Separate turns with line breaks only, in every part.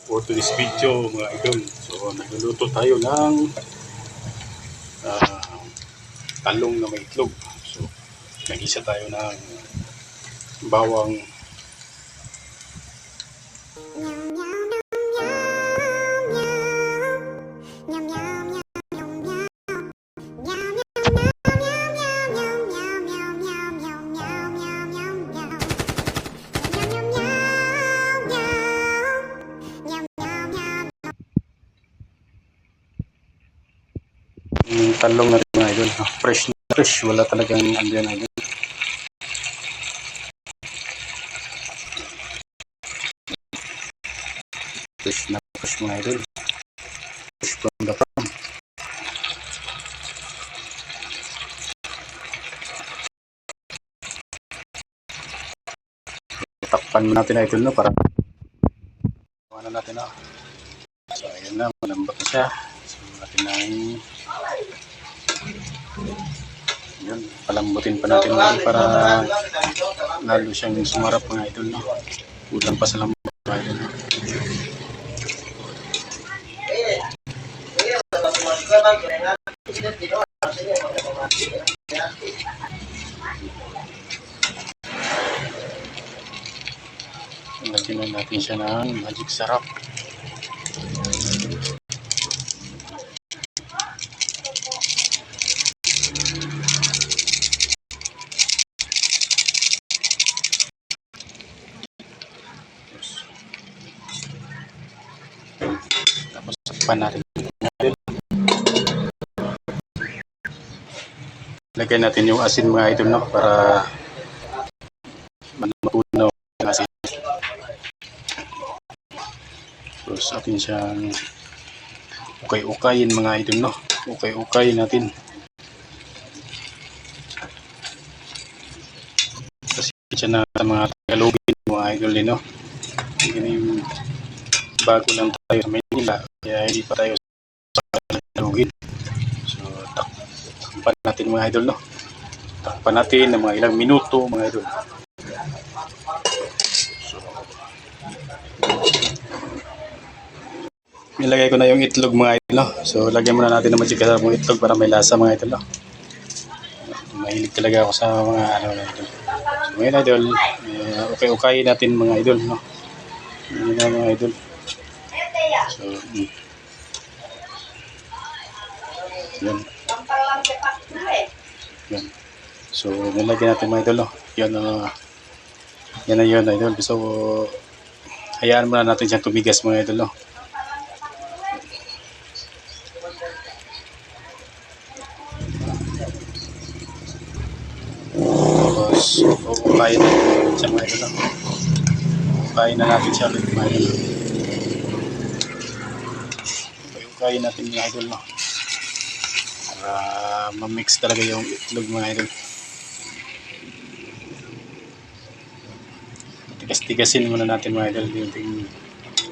for today's video mga idol. So nagluluto tayo ng uh, talong na may itlog. So nag-isa tayo ng bawang, yung talong natin mga idol. Fresh na fresh, wala talagang andyan idol. Fresh na fresh mga idol. Fresh from the farm. Takpan natin idol no, para ano natin na. So ayun na, malambot na siya. So natin na yun, palambutin pa natin para lalo siyang sumarap mga idol no. Kulang pa sa lambot mga idol no. Lagyan na natin siya ng magic sarap. Tapos takpan natin. Lagyan natin yung asin mga idol no, para matunaw yung asin. Tapos atin siyang ukay-ukayin mga idol no. Ukay-ukayin natin. Kasi siya na mga Tagalogin mga idol din no. Yung bago lang tayo sa Manila, kaya hindi pa tayo sa Tagalogin. So takpan natin mga idol no. Takpan natin ng mga ilang minuto mga idol. Nilagay ko na yung itlog mga idol no? So lagyan muna natin ng magic sarap ng itlog para may lasa mga idol no? Mahilig talaga ako sa mga ano mga idol. So ngayon idol, okay natin mga idol no? Yun na mga idol. So yan. Yan. So nilagyan natin mga idol no? Yan yan na yun idol. So hayaan muna natin siyang tumigas mga idol no? Tapos uukayin natin siya mga idol. Uukayin na natin siya ulit mga idol. Uukayin natin mga idol no? Para ma-mix talaga yung itlog mga idol. Tigas-tigasin muna natin mga idol. Yung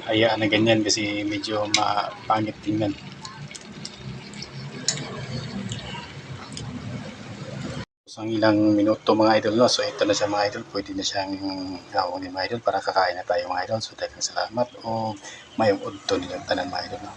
hayaan na ganyan kasi medyo mapangit tingnan. Ang ilang minuto mga idol no. So ito na siya mga idol, pwede na siyang gawin mga idol para kakain na tayo mga idol. So daghang salamat o mayong udto nilang tanan mga idol no.